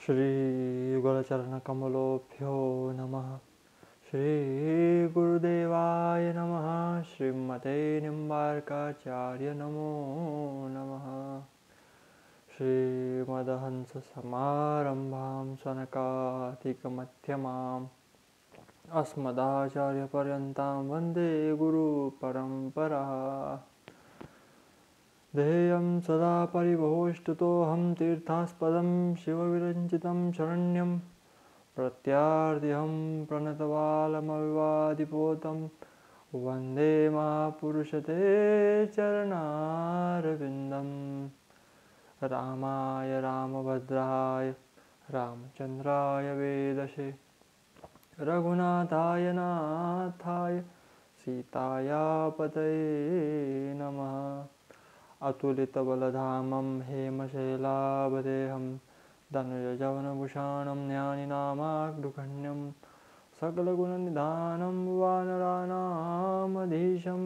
श्री गुरुचरणकमलोभ्यो नमः। श्री गुरुदेवाय नमः। श्रीमते निम्बार्काचार्य नमो नमः। श्रीमदहंस समारंभां सनकादिकमध्यमाम् अस्मदाचार्यपर्यन्तां वन्दे गुरुपरम्पराः। ध्येयं सदा परिभोष्टुतोऽहं तीर्थास्पदं शिवविरञ्चितं शरण्यं प्रत्यार्तिहं प्रणतबालमविवादिपोतं वन्दे महापुरुषते चरणारविन्दम्। रामाय रामभद्राय रामचन्द्राय वेदसे रघुनाथाय नाथाय सीताया पतये नमः। अतुलितबलधामं हेमशैलावदेहं धनुजवनभूषाणं ज्ञानिनामाग्निगण्यं सकलगुणनिधानं वानराणामधीशं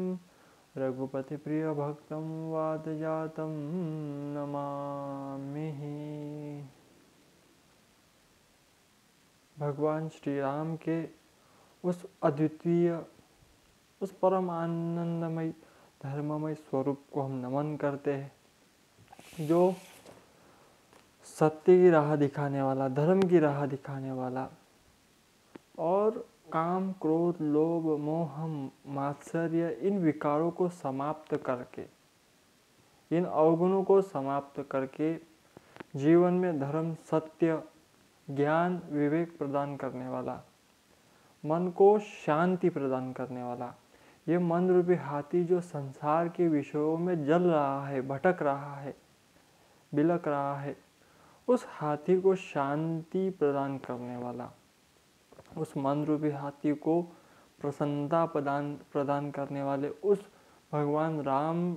रघुपतिप्रियभक्तं वातजातं नमामि। भगवान श्री राम के उस अद्वितीय, उस परम आनंदमय धर्ममय स्वरूप को हम नमन करते हैं, जो सत्य की राह दिखाने वाला, धर्म की राह दिखाने वाला और काम क्रोध लोभ मोह मात्सर्य इन विकारों को समाप्त करके, इन अवगुणों को समाप्त करके जीवन में धर्म सत्य ज्ञान विवेक प्रदान करने वाला, मन को शांति प्रदान करने वाला, ये मन रूपी हाथी जो संसार के विषयों में जल रहा है, भटक रहा है, बिलक रहा है, उस हाथी को शांति प्रदान करने वाला, उस मन रूपी हाथी को प्रसन्नता प्रदान करने वाले उस भगवान राम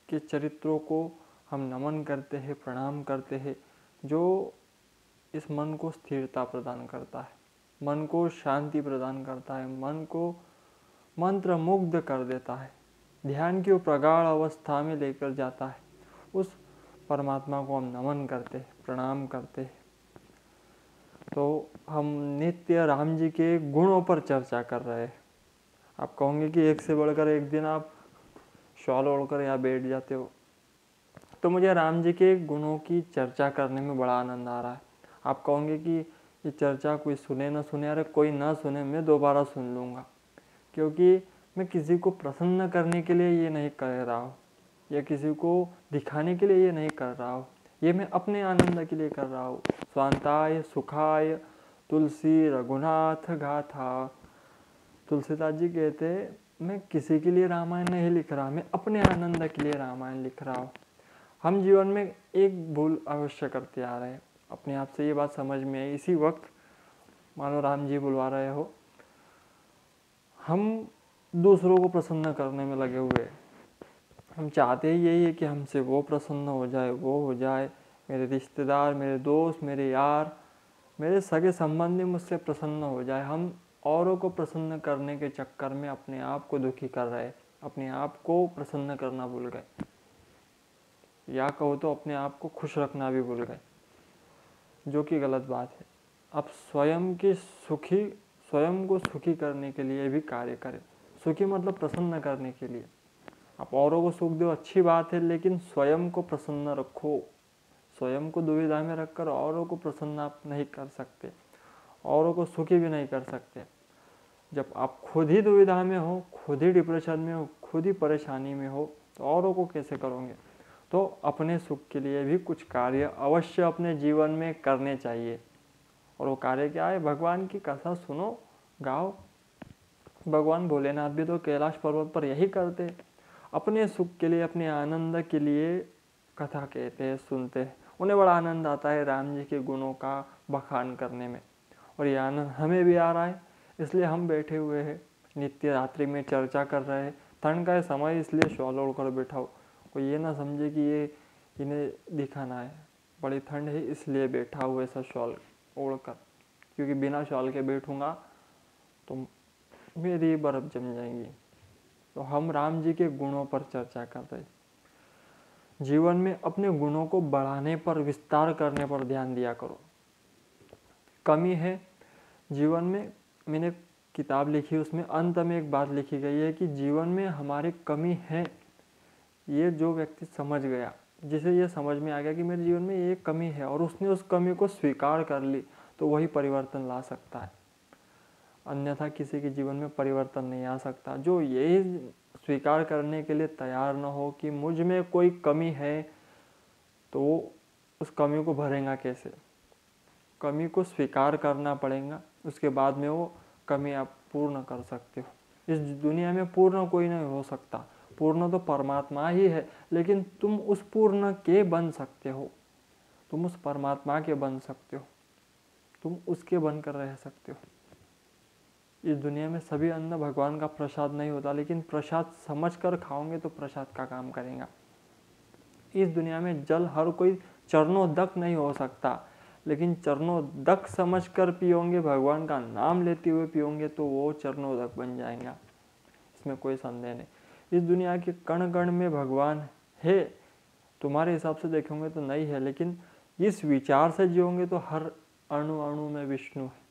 के चरित्रों को हम नमन करते हैं, प्रणाम करते हैं, जो इस मन को स्थिरता प्रदान करता है, मन को शांति प्रदान करता है, मन को मंत्र मुग्ध कर देता है, ध्यान की प्रगाढ़ अवस्था में लेकर जाता है। उस परमात्मा को हम नमन करते हैं, प्रणाम करते हैं। तो हम नित्य राम जी के गुणों पर चर्चा कर रहे हैं। आप कहोगे कि एक से बढ़कर एक दिन आप शॉल ओढ़कर यहाँ बैठ जाते हो, तो मुझे राम जी के गुणों की चर्चा करने में बड़ा आनंद आ रहा है। आप कहोगे कि ये चर्चा कोई सुने ना सुने, अरे कोई ना सुने, मैं दोबारा सुन लूँगा, क्योंकि मैं किसी को प्रसन्न करने के लिए ये नहीं कर रहा हूँ या किसी को दिखाने के लिए ये नहीं कर रहा हूँ, ये मैं अपने आनंद के लिए कर रहा हूँ। स्वांताय सुखाय तुलसी रघुनाथ गाथा। तुलसीदास जी कहते हैं, मैं किसी के लिए रामायण नहीं लिख रहा, मैं अपने आनंद के लिए रामायण लिख रहा हूँ। हम जीवन में एक भूल अवश्य करते आ रहे हैं। अपने आप से ये बात समझ में आई, इसी वक्त मानो राम जी बुलवा रहे हो, हम दूसरों को प्रसन्न करने में लगे हुए हैं। हम चाहते ही यही है कि हमसे वो प्रसन्न हो जाए, वो हो जाए, मेरे रिश्तेदार, मेरे दोस्त, मेरे यार, मेरे सगे संबंधी मुझसे प्रसन्न हो जाए। हम औरों को प्रसन्न करने के चक्कर में अपने आप को दुखी कर रहे, अपने आप को प्रसन्न करना भूल गए, या कहो तो अपने आप को खुश रखना भी भूल गए, जो कि गलत बात है। अब स्वयं को सुखी करने के लिए भी कार्य करें। सुखी मतलब प्रसन्न करने के लिए। आप औरों को सुख दो, अच्छी बात है, लेकिन स्वयं को प्रसन्न रखो। स्वयं को दुविधा में रखकर औरों को प्रसन्न आप नहीं कर सकते, औरों को सुखी भी नहीं कर सकते। जब आप खुद ही दुविधा में हो, खुद ही डिप्रेशन में हो, खुद ही परेशानी में हो, तो औरों को कैसे करोगे। तो अपने सुख के लिए भी कुछ कार्य अवश्य अपने जीवन में करने चाहिए। और वो कार्य क्या है? भगवान की कथा सुनो, गाओ। भगवान भोलेनाथ भी तो कैलाश पर्वत पर यही करते, अपने सुख के लिए, अपने आनंद के लिए कथा कहते हैं, सुनते हैं। उन्हें बड़ा आनंद आता है राम जी के गुणों का बखान करने में, और ये आनंद हमें भी आ रहा है, इसलिए हम बैठे हुए हैं, नित्य रात्रि में चर्चा कर रहे हैं। ठंड का समय, इसलिए शॉल ओढ़ कर बैठा हो। कोई ये ना समझे कि ये इन्हें दिखाना है, बड़ी ठंड है इसलिए बैठा हुआ ऐसा शॉल ओढ़कर, क्योंकि बिना शॉल के बैठूंगा तो मेरी बर्फ जम जाएंगी। तो हम राम जी के गुणों पर चर्चा कर रहे। जीवन में अपने गुणों को बढ़ाने पर, विस्तार करने पर ध्यान दिया करो। कमी है जीवन में। मैंने किताब लिखी, उसमें अंत में एक बात लिखी गई है कि जीवन में हमारी कमी है। ये जो व्यक्ति समझ गया, जिसे ये समझ में आ गया कि मेरे जीवन में ये कमी है और उसने उस कमी को स्वीकार कर ली, तो वही परिवर्तन ला सकता है। अन्यथा किसी के जीवन में परिवर्तन नहीं आ सकता। जो यही स्वीकार करने के लिए तैयार न हो कि मुझ में कोई कमी है, तो वो उस कमी को भरेगा कैसे? कमी को स्वीकार करना पड़ेगा, उसके बाद में वो कमी आप पूर्ण कर सकते हो। इस दुनिया में पूर्ण कोई नहीं हो सकता, पूर्ण तो परमात्मा ही है, लेकिन तुम उस पूर्ण के बन सकते हो, तुम उस परमात्मा के बन सकते हो, तुम उसके बनकर रह सकते हो। इस दुनिया में सभी अन्न भगवान का प्रसाद नहीं होता, लेकिन प्रसाद समझकर खाओगे तो प्रसाद का काम करेगा। इस दुनिया में जल हर कोई चरणोदक नहीं हो सकता, लेकिन चरणोदक समझकर पियोगे, भगवान का नाम लेते हुए पियोगे, तो वो चरणोदक बन जाएगा, इसमें कोई संदेह नहीं। इस दुनिया के कण कण में भगवान है, तुम्हारे हिसाब से देखोगे तो नहीं है, लेकिन इस विचार से जियोगे तो हर अणु अणु में विष्णु है।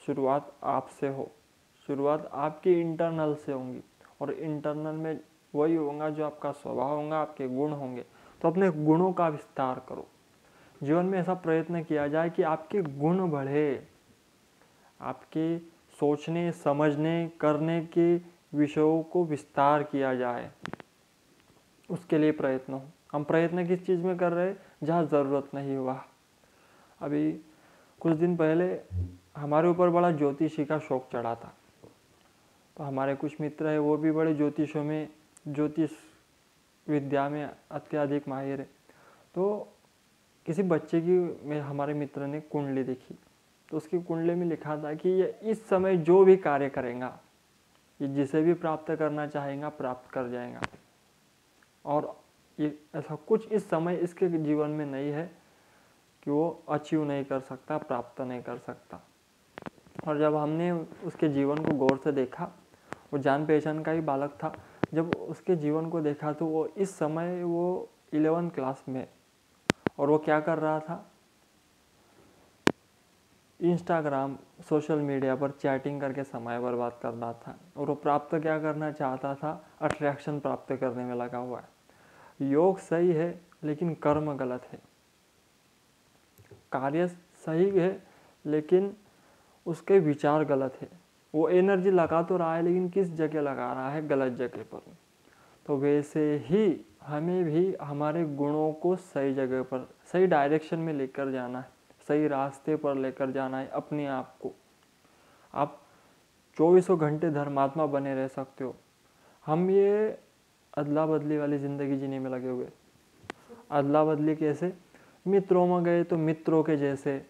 शुरुआत आपसे हो, शुरुआत आपकी इंटरनल से होंगी, और इंटरनल में वही होगा जो आपका स्वभाव होगा, आपके गुण होंगे। तो अपने गुणों का विस्तार करो। जीवन में ऐसा प्रयत्न किया जाए कि आपके गुण बढ़े, आपके सोचने, समझने, करने के विषयों को विस्तार किया जाए, उसके लिए प्रयत्न हो। हम प्रयत्न किस चीज़ में कर रहे हैं? जहाँ ज़रूरत नहीं हुआ। अभी कुछ दिन पहले हमारे ऊपर बड़ा ज्योतिषी का शौक चढ़ा था, तो हमारे कुछ मित्र हैं, वो भी बड़े ज्योतिषों में, ज्योतिष विद्या में अत्यधिक माहिर है। तो किसी बच्चे की हमारे मित्र ने कुंडली देखी, तो उसकी कुंडली में लिखा था कि ये इस समय जो भी कार्य करेगा, ये जिसे भी प्राप्त करना चाहेगा प्राप्त कर जाएगा, और ये ऐसा कुछ इस समय इसके जीवन में नहीं है कि वो अचीव नहीं कर सकता, प्राप्त नहीं कर सकता। और जब हमने उसके जीवन को गौर से देखा, वो जान पहचान का ही बालक था, जब उसके जीवन को देखा तो वो इस समय वो 11th क्लास में, और वो क्या कर रहा था? इंस्टाग्राम, सोशल मीडिया पर चैटिंग करके समय बर्बाद कर रहा था, और वो प्राप्त क्या करना चाहता था? अट्रैक्शन प्राप्त करने में लगा हुआ है। योग सही है, लेकिन कर्म गलत है। कार्य सही है, लेकिन उसके विचार गलत है। वो एनर्जी लगा तो रहा है, लेकिन किस जगह लगा रहा है? गलत जगह पर। तो वैसे ही हमें भी हमारे गुणों को सही जगह पर, सही डायरेक्शन में लेकर जाना है, सही रास्ते पर लेकर जाना है अपने आप को। आप 24 घंटे धर्मात्मा बने रह सकते हो। हम ये अदला बदली वाली ज़िंदगी जीने में लगे हुए। अदला बदली कैसे? मित्रों में गए तो मित्रों के जैसे,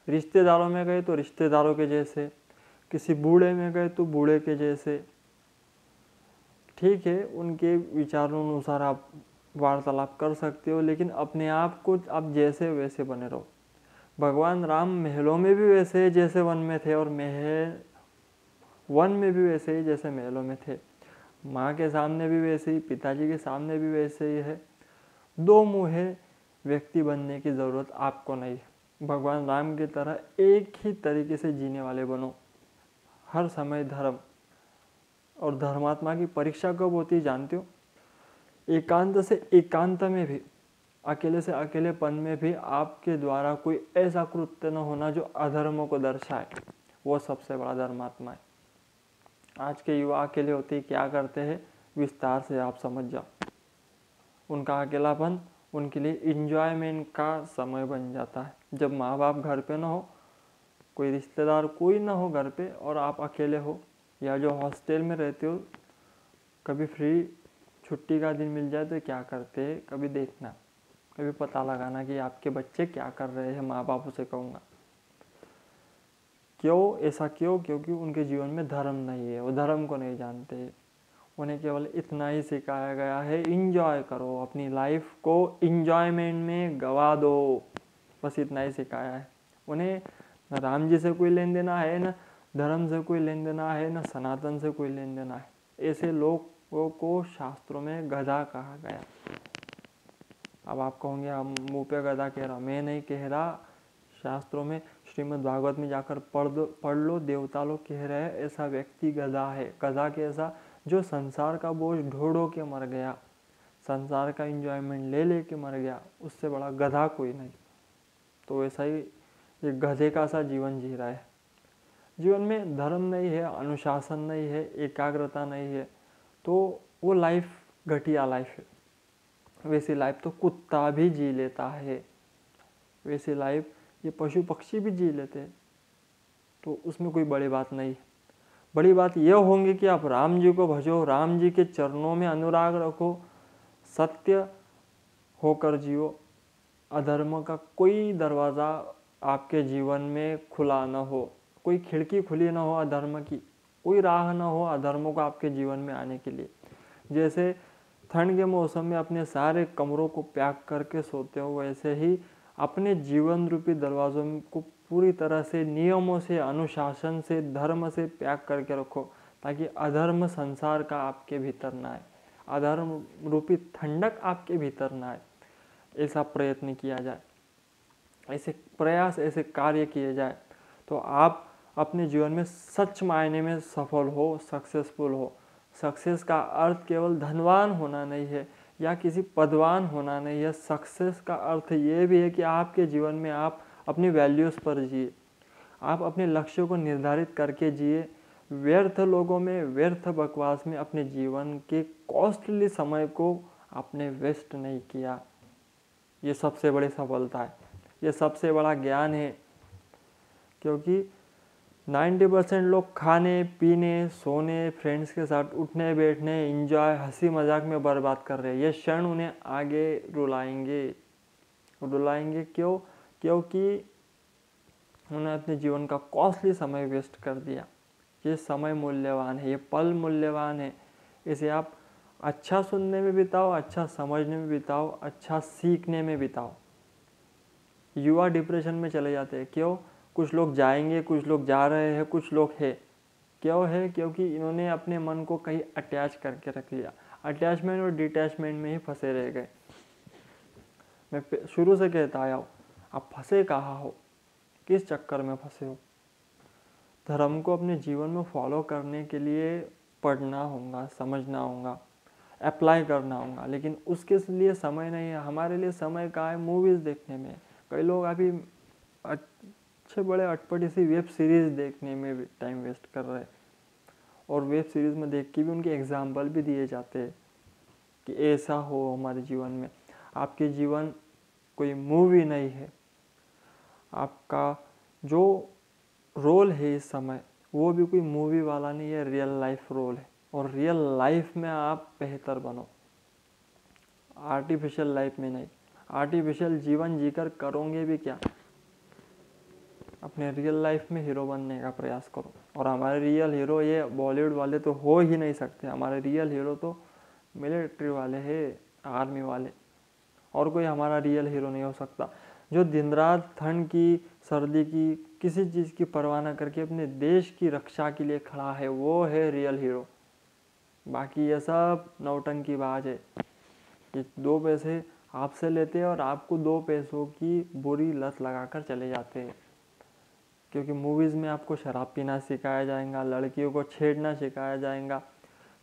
रिश्तेदारों में गए तो रिश्तेदारों के जैसे, किसी बूढ़े में गए तो बूढ़े के जैसे। ठीक है, उनके विचारों अनुसार आप वार्तालाप कर सकते हो, लेकिन अपने आप को आप जैसे वैसे बने रहो। भगवान राम महलों में भी वैसे ही जैसे वन में थे, और वन में भी वैसे ही जैसे महलों में थे। माँ के सामने भी वैसे ही, पिताजी के सामने भी वैसे ही है। दो मुँहे व्यक्ति बनने की ज़रूरत आपको नहीं है। भगवान राम की तरह एक ही तरीके से जीने वाले बनो। हर समय धर्म, और धर्मात्मा की परीक्षा कब होती है जानते हो? एकांत से एकांत में भी, अकेले से अकेलेपन में भी आपके द्वारा कोई ऐसा कृत्य न होना जो अधर्मों को दर्शाए, वो सबसे बड़ा धर्मात्मा है। आज के युवा अकेले होते ही क्या करते हैं? विस्तार से आप समझ जाओ। उनका अकेलापन उनके लिए इंजॉयमेंट का समय बन जाता है। जब माँ बाप घर पे ना हो, कोई रिश्तेदार कोई ना हो घर पे, और आप अकेले हो, या जो हॉस्टल में रहते हो, कभी फ्री छुट्टी का दिन मिल जाए तो क्या करते हैं? कभी देखना, कभी पता लगाना कि आपके बच्चे क्या कर रहे हैं। माँ बाप उसे कहूँगा क्यों ऐसा? क्यों? क्योंकि उनके जीवन में धर्म नहीं है, वो धर्म को नहीं जानते। उन्हें केवल इतना ही सिखाया गया है, इंजॉय करो, अपनी लाइफ को इंजॉयमेंट में गवा दो, बस इतना ही सिखाया है। उन्हें न राम जी से कोई लेन देना है, न धर्म से कोई लेन देना है, न सनातन से कोई लेन देना है। ऐसे लोगों को शास्त्रों में गधा कहा गया। अब आप कहोगे हम मुँह पे गधा कह रहा, मैं नहीं कह रहा, शास्त्रों में श्रीमद् भागवत में जाकर पढ़ लो, देवता लोग कह रहे हैं ऐसा व्यक्ति गधा है। गधा कैसा? जो संसार का बोझ ढो के मर गया, संसार का एंजॉयमेंट ले के मर गया, उससे बड़ा गधा कोई नहीं। तो वैसा ही ये गधे का सा जीवन जी रहा है। जीवन में धर्म नहीं है, अनुशासन नहीं है, एकाग्रता नहीं है, तो वो लाइफ घटिया लाइफ है। वैसी लाइफ तो कुत्ता भी जी लेता है, वैसी लाइफ ये पशु पक्षी भी जी लेते हैं। तो उसमें कोई बड़ी बात नहीं। बड़ी बात यह होंगी कि आप राम जी को भजो, राम जी के चरणों में अनुराग रखो, सत्य होकर जियो, अधर्म का कोई दरवाज़ा आपके जीवन में खुला न हो, कोई खिड़की खुली ना हो अधर्म की, कोई राह ना हो अधर्मों को आपके जीवन में आने के लिए। जैसे ठंड के मौसम में अपने सारे कमरों को पैक करके सोते हो, वैसे ही अपने जीवन रूपी दरवाज़ों को पूरी तरह से नियमों से, अनुशासन से, धर्म से पैक करके रखो, ताकि अधर्म संसार का आपके भीतर ना आए, अधर्म रूपी ठंडक आपके भीतर ना आए। ऐसा प्रयत्न किया जाए, ऐसे प्रयास, ऐसे कार्य किए जाए, तो आप अपने जीवन में सच मायने में सफल हो, सक्सेसफुल हो। सक्सेस का अर्थ केवल धनवान होना नहीं है या किसी पदवान होना नहीं है। सक्सेस का अर्थ ये भी है कि आपके जीवन में आप अपनी वैल्यूज़ पर जिए, आप अपने लक्ष्यों को निर्धारित करके जिए। व्यर्थ लोगों में, व्यर्थ बकवास में अपने जीवन के कॉस्टली समय को आपने वेस्ट नहीं किया। ये सबसे बड़ी सफलता है, ये सबसे बड़ा ज्ञान है। क्योंकि 90% लोग खाने पीने, सोने, फ्रेंड्स के साथ उठने बैठने, एंजॉय, हंसी मजाक में बर्बाद कर रहे हैं। ये क्षण उन्हें आगे रुलाएंगे। क्यों? क्योंकि उन्होंने अपने जीवन का कॉस्टली समय वेस्ट कर दिया। ये समय मूल्यवान है, ये पल मूल्यवान है। इसे आप अच्छा सुनने में बिताओ, अच्छा समझने में बिताओ, अच्छा सीखने में बिताओ। युवा डिप्रेशन में चले जाते हैं। क्यों? कुछ लोग जाएंगे, कुछ लोग जा रहे हैं, कुछ लोग हैं। क्यों है? क्योंकि इन्होंने अपने मन को कहीं अटैच करके रख लिया, अटैचमेंट और डिटैचमेंट में ही फंसे रह गए। मैं शुरू से कहता आया हूँ, आप फंसे कहाँ हो, किस चक्कर में फंसे हो? धर्म को अपने जीवन में फॉलो करने के लिए पढ़ना होगा, समझना होगा, अप्लाई करना होगा, लेकिन उसके लिए समय नहीं है। हमारे लिए समय कहाँ है? मूवीज़ देखने में। कई लोग अभी अच्छे बड़े अटपटी सी वेब सीरीज़ देखने में टाइम वेस्ट कर रहे हैं, और वेब सीरीज़ में देख के भी उनके एग्जाम्पल भी दिए जाते हैं कि ऐसा हो हमारे जीवन में। आपके जीवन कोई मूवी नहीं है, आपका जो रोल है इस समय वो भी कोई मूवी वाला नहीं है, रियल लाइफ रोल है। और रियल लाइफ में आप बेहतर बनो, आर्टिफिशियल लाइफ में नहीं। आर्टिफिशियल जीवन जीकर करोगे भी क्या? अपने रियल लाइफ में हीरो बनने का प्रयास करो। और हमारे रियल हीरो ये बॉलीवुड वाले तो हो ही नहीं सकते। हमारे रियल हीरो तो मिलिट्री वाले हैं, आर्मी वाले, और कोई हमारा रियल हीरो नहीं हो सकता। जो दिन रात ठंड की, सर्दी की, किसी चीज़ की परवाह न करके अपने देश की रक्षा के लिए खड़ा है, वो है रियल हीरो। बाकी ये सब नौटंकीबाज है। ये 2 पैसे आपसे लेते हैं और आपको 2 पैसों की बुरी लत लगाकर चले जाते हैं। क्योंकि मूवीज़ में आपको शराब पीना सिखाया जाएगा, लड़कियों को छेड़ना सिखाया जाएगा,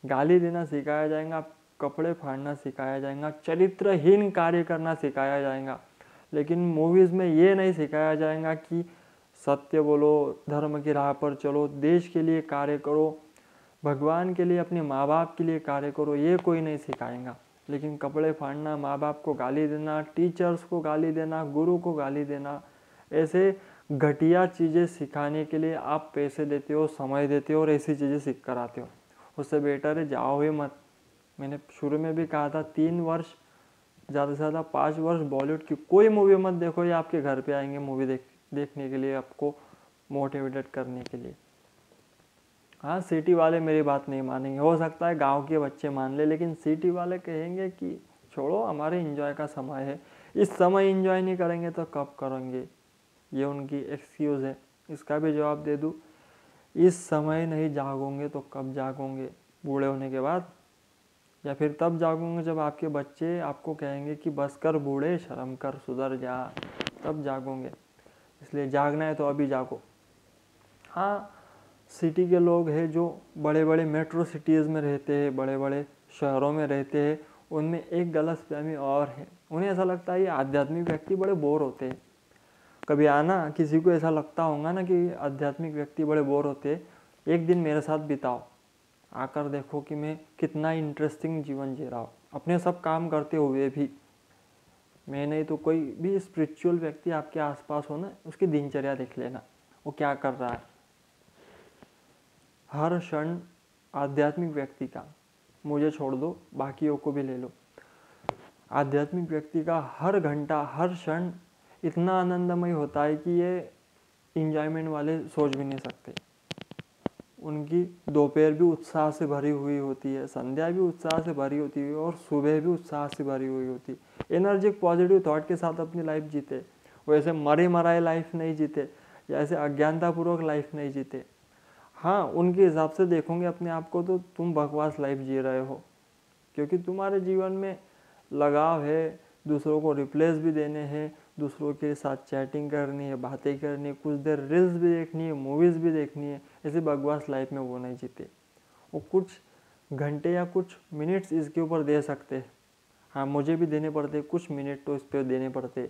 गाली देना सिखाया जाएगा, कपड़े फाड़ना सिखाया जाएगा, चरित्रहीन कार्य करना सिखाया जाएगा। लेकिन मूवीज़ में ये नहीं सिखाया जाएगा कि सत्य बोलो, धर्म की राह पर चलो, देश के लिए कार्य करो, भगवान के लिए, अपने माँ बाप के लिए कार्य करो। ये कोई नहीं सिखाएगा। लेकिन कपड़े फाड़ना, माँ बाप को गाली देना, टीचर्स को गाली देना, गुरु को गाली देना, ऐसे घटिया चीज़ें सिखाने के लिए आप पैसे देते हो, समय देते हो और ऐसी चीज़ें सीख कर आते हो। उससे बेटर है जाओ ही मत। मैंने शुरू में भी कहा था 3 वर्ष, ज़्यादा से ज़्यादा 5 वर्ष बॉलीवुड की कोई मूवी मत देखो। ये आपके घर पे आएंगे मूवी देखने के लिए, आपको मोटिवेटेड करने के लिए। हाँ, सिटी वाले मेरी बात नहीं मानेंगे, हो सकता है गांव के बच्चे मान ले, लेकिन सिटी वाले कहेंगे कि छोड़ो, हमारे एंजॉय का समय है, इस समय एंजॉय नहीं करेंगे तो कब करेंगे। ये उनकी एक्सक्यूज़ है। इसका भी जवाब दे दूँ, इस समय नहीं जागोगे तो कब जागोगे? बूढ़े होने के बाद, या फिर तब जागोगे जब आपके बच्चे आपको कहेंगे कि बस कर बूढ़े, शर्म कर, सुधर जा, तब जागोगे। इसलिए जागना है तो अभी जागो। हाँ, सिटी के लोग हैं जो बड़े बड़े मेट्रो सिटीज़ में रहते हैं, बड़े बड़े शहरों में रहते हैं, उनमें एक गलतफहमी और है। उन्हें ऐसा लगता है ये आध्यात्मिक व्यक्ति बड़े बोर होते हैं। कभी आना किसी को ऐसा लगता होगा ना कि आध्यात्मिक व्यक्ति बड़े बोर होते हैं, एक दिन मेरे साथ बिताओ, आकर देखो कि मैं कितना इंटरेस्टिंग जीवन जी रहा हूँ, अपने सब काम करते हुए भी। मैं नहीं तो कोई भी स्पिरिचुअल व्यक्ति आपके आसपास हो ना, उसकी दिनचर्या देख लेना, वो क्या कर रहा है। हर क्षण आध्यात्मिक व्यक्ति का, मुझे छोड़ दो बाकियों को भी ले लो, आध्यात्मिक व्यक्ति का हर घंटा हर क्षण इतना आनंदमय होता है कि ये इंजॉयमेंट वाले सोच भी नहीं सकते। उनकी दोपहर भी उत्साह से भरी हुई होती है, संध्या भी उत्साह से भरी होती है और सुबह भी उत्साह से भरी हुई होती है। एनर्जिक पॉजिटिव थॉट के साथ अपनी लाइफ जीते, वैसे मरे मराए लाइफ नहीं जीते या ऐसे अज्ञानतापूर्वक लाइफ नहीं जीते। हाँ, उनके हिसाब से देखोगे अपने आप को तो तुम बकवास लाइफ जी रहे हो, क्योंकि तुम्हारे जीवन में लगाव है, दूसरों को रिप्लेस भी देने हैं, दूसरों के साथ चैटिंग करनी है, बातें करनी है, कुछ देर रील्स भी देखनी है, मूवीज़ भी देखनी है। ऐसे बकवास लाइफ में वो नहीं जीते। वो कुछ घंटे या कुछ मिनट्स इसके ऊपर दे सकते हैं। हाँ, मुझे भी देने पड़ते, कुछ मिनट तो इस पर देने पड़ते,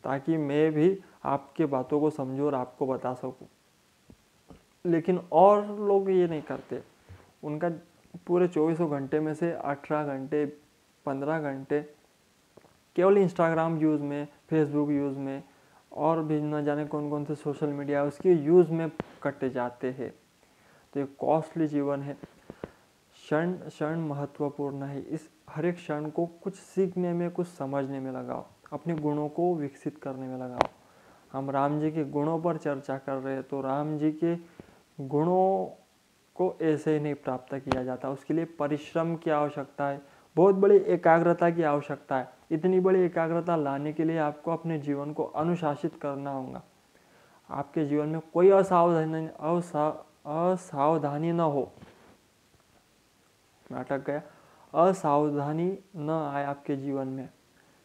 ताकि मैं भी आपके बातों को समझूँ और आपको बता सकूँ। लेकिन और लोग ये नहीं करते। उनका पूरे 24 घंटे में से 18 घंटे 15 घंटे केवल इंस्टाग्राम यूज़ में, फेसबुक यूज़ में और भी न जाने कौन कौन से सोशल मीडिया उसके यूज़ में कटे जाते हैं। तो ये कॉस्टली जीवन है। क्षण क्षण महत्वपूर्ण है। इस हर एक क्षण को कुछ सीखने में, कुछ समझने में लगाओ, अपने गुणों को विकसित करने में लगाओ। हम राम जी के गुणों पर चर्चा कर रहे हैं, तो राम जी के गुणों को ऐसे ही नहीं प्राप्त किया जाता। उसके लिए परिश्रम की आवश्यकता है, बहुत बड़ी एकाग्रता की आवश्यकता है। इतनी बड़ी एकाग्रता लाने के लिए आपको अपने जीवन को अनुशासित करना होगा। आपके जीवन में कोई असावधानी न हो, मैं अटक गया, असावधानी न आए आपके जीवन में।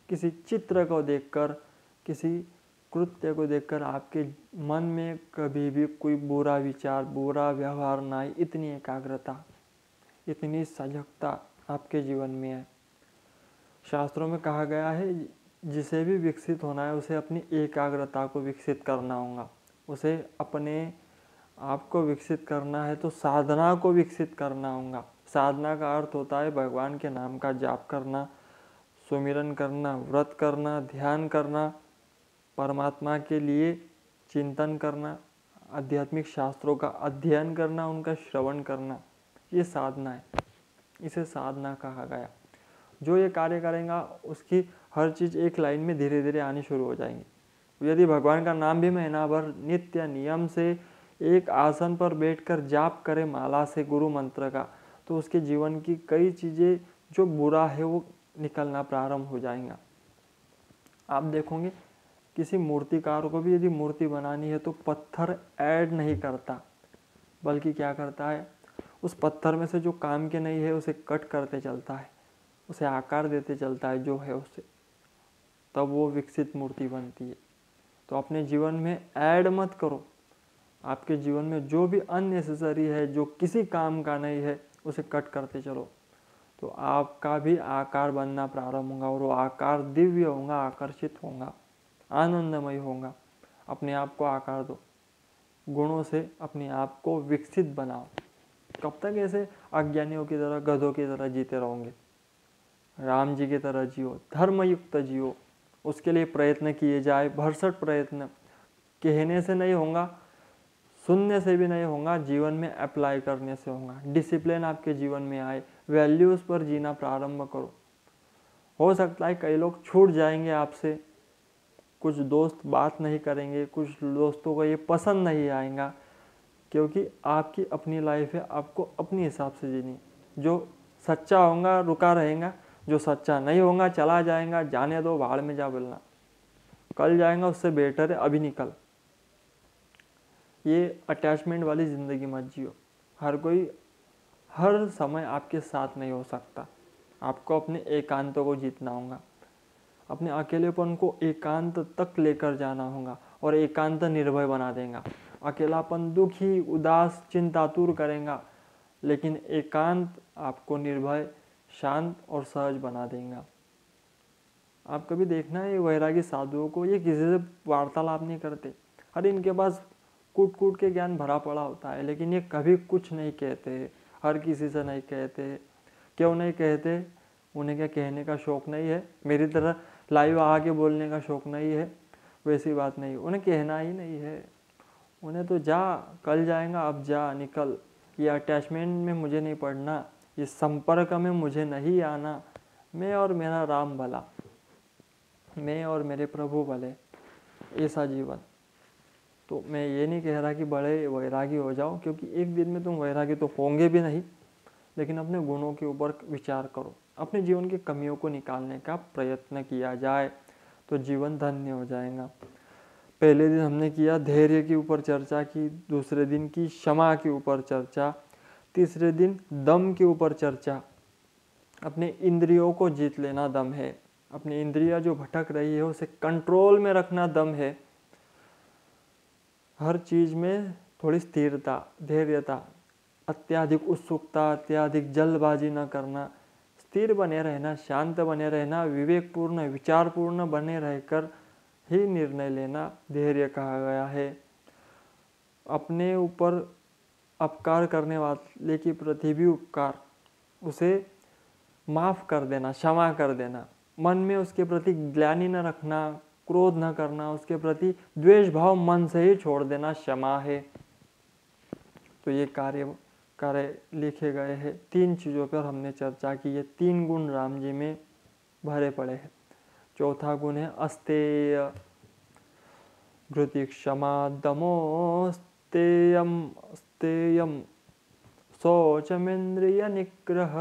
किसी चित्र को देखकर, किसी कृत्य को देखकर आपके मन में कभी भी कोई बुरा विचार, बुरा व्यवहार ना आए। इतनी एकाग्रता, इतनी सजगता आपके जीवन में है। शास्त्रों में कहा गया है, जिसे भी विकसित होना है उसे अपनी एकाग्रता को विकसित करना होगा। उसे अपने आप को विकसित करना है तो साधना को विकसित करना होगा। साधना का अर्थ होता है भगवान के नाम का जाप करना, सुमिरन करना, व्रत करना, ध्यान करना, परमात्मा के लिए चिंतन करना, आध्यात्मिक शास्त्रों का अध्ययन करना, उनका श्रवण करना। ये साधना है, इसे साधना कहा गया। जो ये कार्य करेगा उसकी हर चीज़ एक लाइन में धीरे धीरे आनी शुरू हो जाएंगी। यदि भगवान का नाम भी महीना भर नित्य नियम से एक आसन पर बैठकर जाप करे माला से गुरु मंत्र का, तो उसके जीवन की कई चीज़ें जो बुरा है वो निकलना प्रारंभ हो जाएगा। आप देखोगे किसी मूर्तिकार को भी यदि मूर्ति बनानी है तो पत्थर ऐड नहीं करता, बल्कि क्या करता है, उस पत्थर में से जो काम के नहीं है उसे कट करते चलता है, उसे आकार देते चलता है जो है उसे, तब वो विकसित मूर्ति बनती है। तो अपने जीवन में ऐड मत करो। आपके जीवन में जो भी अननेसेसरी है, जो किसी काम का नहीं है, उसे कट करते चलो, तो आपका भी आकार बनना प्रारंभ होगा और वो आकार दिव्य होगा, आकर्षित होगा, आनंदमय होगा। अपने आप को आकार दो, गुणों से अपने आप को विकसित बनाओ। कब तक ऐसे अज्ञानियों की तरह, गधों की तरह जीते रहोगे? राम जी की तरह जियो, धर्मयुक्त जियो। उसके लिए प्रयत्न किए जाए, भरसक प्रयत्न कहने से नहीं होगा, सुनने से भी नहीं होगा, जीवन में अप्लाई करने से होगा। डिसिप्लिन आपके जीवन में आए, वैल्यूज़ पर जीना प्रारंभ करो। हो सकता है कई लोग छूट जाएंगे आपसे, कुछ दोस्त बात नहीं करेंगे, कुछ दोस्तों को ये पसंद नहीं आएगा, क्योंकि आपकी अपनी लाइफ है, आपको अपने हिसाब से जीनी। जो सच्चा होगा रुका रहेगा, जो सच्चा नहीं होगा चला जाएगा। जाने दो, भाड़ में जा बोलना, कल जाएगा उससे बेटर है अभी निकल। ये अटैचमेंट वाली ज़िंदगी मत जियो। हर कोई हर समय आपके साथ नहीं हो सकता। आपको अपने एकांत को जीतना होगा, अपने अकेलेपन को एकांत तक लेकर जाना होगा और एकांत निर्भय बना देगा। अकेलापन दुखी, उदास, चिंतातुर करेगा, लेकिन एकांत आपको निर्भय, शांत और सहज बना देगा। आप कभी देखना है वैरागी साधुओं को, ये किसी से वार्तालाप नहीं करते। अरे इनके पास कूट कूट के ज्ञान भरा पड़ा होता है, लेकिन ये कभी कुछ नहीं कहते, हर किसी से नहीं कहते। क्यों नहीं कहते? उन्हें क्या कहने का शौक नहीं है? मेरी तरह लाइव आके बोलने का शौक नहीं है? वैसी बात नहीं, उन्हें कहना ही नहीं है। उन्हें तो जा, कल जाएगा, अब जा, निकल, ये अटैचमेंट में मुझे नहीं पड़ना, इस संपर्क में मुझे नहीं आना, मैं और मेरा राम भला, मैं और मेरे प्रभु भले, ऐसा जीवन। तो मैं ये नहीं कह रहा कि बड़े वैरागी हो जाओ, क्योंकि एक दिन में तुम वैरागी तो होंगे भी नहीं, लेकिन अपने गुणों के ऊपर विचार करो, अपने जीवन की कमियों को निकालने का प्रयत्न किया जाए तो जीवन धन्य हो जाएगा। पहले दिन हमने किया धैर्य के ऊपर चर्चा की, दूसरे दिन की क्षमा के ऊपर चर्चा, तीसरे दिन दम के ऊपर चर्चा। अपने इंद्रियों को जीत लेना दम है, अपनी इंद्रियां जो भटक रही है उसे कंट्रोल में रखना दम है। हर चीज में थोड़ी स्थिरता, धैर्यता, अत्याधिक उत्सुकता, अत्याधिक जल्दबाजी न करना, स्थिर बने रहना, शांत बने रहना, विवेकपूर्ण, विचारपूर्ण बने रहकर ही निर्णय लेना धैर्य कहा गया है। अपने ऊपर अपकार करने वाले के प्रति भी उपकार, उसे माफ कर देना, क्षमा कर देना, मन में उसके प्रति ग्लानि न रखना, क्रोध न करना, उसके प्रति द्वेष भाव मन से ही छोड़ देना क्षमा है। तो ये कार्य लिखे गए हैं। 3 चीज़ों पर हमने चर्चा की। ये 3 गुण राम जी में भरे पड़े हैं। चौथा गुण है अस्तेय, धृति क्षमा दमो स्तेयम शौचमेन्द्रिय निग्रह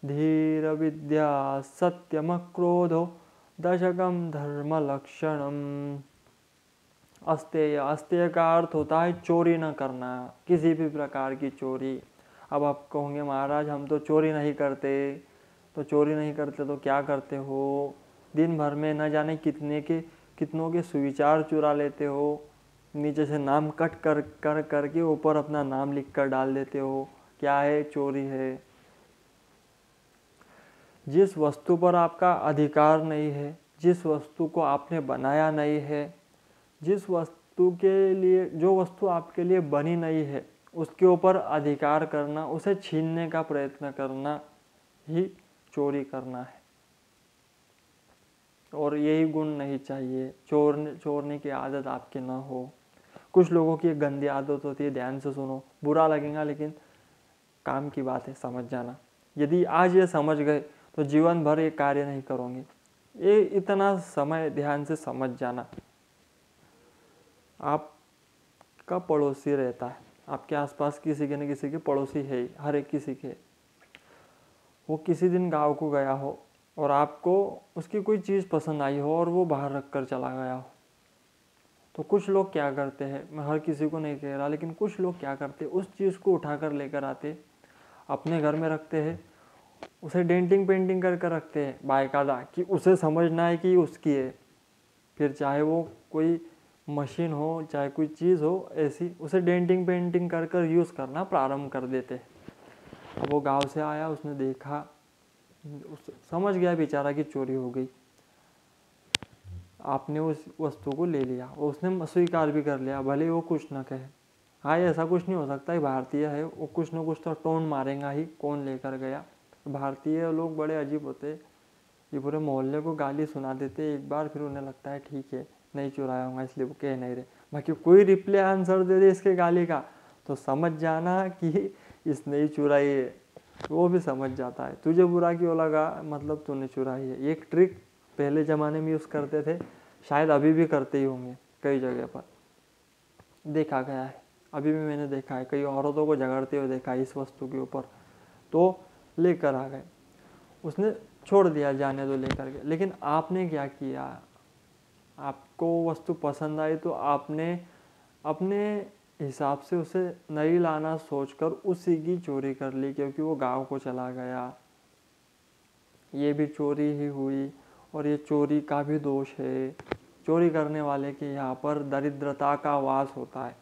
धीर विद्या सत्यम क्रोधो दशकम धर्म लक्षणम। अस्तेय, अस्तेय का अर्थ होता है चोरी न करना, किसी भी प्रकार की चोरी। अब आप कहोगे महाराज हम तो चोरी नहीं करते, तो चोरी नहीं करते तो क्या करते हो? दिन भर में न जाने कितनों के सुविचार चुरा लेते हो, नीचे से नाम कट कर करके ऊपर अपना नाम लिख कर डाल देते हो। क्या है? चोरी है। जिस वस्तु पर आपका अधिकार नहीं है, जिस वस्तु को आपने बनाया नहीं है, जिस वस्तु के लिए, जो वस्तु आपके लिए बनी नहीं है, उसके ऊपर अधिकार करना, उसे छीनने का प्रयत्न करना ही चोरी करना है। और यही गुण नहीं चाहिए। चोरने की आदत आपकी ना हो। कुछ लोगों की एक गंदी आदत होती है, ध्यान से सुनो, बुरा लगेगा लेकिन काम की बात है, समझ जाना। यदि आज ये समझ गए तो जीवन भर ये कार्य नहीं करोगे। ये इतना समय ध्यान से समझ जाना। आपका पड़ोसी रहता है, आपके आसपास किसी के न किसी के पड़ोसी है ही, हर एक किसी के। वो किसी दिन गांव को गया हो और आपको उसकी कोई चीज़ पसंद आई हो और वो बाहर रख कर चला गया हो, तो कुछ लोग क्या करते हैं, मैं हर किसी को नहीं कह रहा, लेकिन कुछ लोग क्या करते हैं, उस चीज़ को उठाकर लेकर आते, अपने घर में रखते हैं, उसे डेंटिंग पेंटिंग कर कर रखते हैं बाकायदा, कि उसे समझना है कि उसकी है। फिर चाहे वो कोई मशीन हो, चाहे कोई चीज़ हो, ऐसी उसे डेंटिंग पेंटिंग कर कर यूज़ करना प्रारंभ कर देते हैं। अब वो गांव से आया, उसने देखा, समझ गया बेचारा कि चोरी हो गई। आपने उस वस्तु को ले लिया और उसने स्वीकार भी कर लिया, भले वो कुछ ना कहे। हाँ, ऐसा कुछ नहीं हो सकता, ये भारतीय है, वो कुछ ना कुछ तो टोन मारेगा ही, कौन लेकर गया। भारतीय लोग बड़े अजीब होते, ये पूरे मोहल्ले को गाली सुना देते एक बार, फिर उन्हें लगता है ठीक है नहीं चुराया होगा, इसलिए वो कह नहीं रहे। बाकी कोई रिप्लाई आंसर दे दे इसके गाली का तो समझ जाना कि इसने ही चुराई है। वो भी समझ जाता है, तुझे बुरा क्यों लगा, मतलब तूने चुराई है। एक ट्रिक पहले ज़माने में यूज़ करते थे, शायद अभी भी करते ही होंगे, कई जगह पर देखा गया है। अभी भी मैंने देखा है, कई औरतों को झगड़ते हुए देखा है इस वस्तु के ऊपर, तो लेकर आ गए, उसने छोड़ दिया, जाने दो लेकर के। लेकिन आपने क्या किया, आपको वस्तु पसंद आई तो आपने अपने हिसाब से उसे नहीं लाना सोचकर उसी की चोरी कर ली, क्योंकि वो गांव को चला गया। ये भी चोरी ही हुई और ये चोरी का भी दोष है। चोरी करने वाले के यहाँ पर दरिद्रता का वास होता है।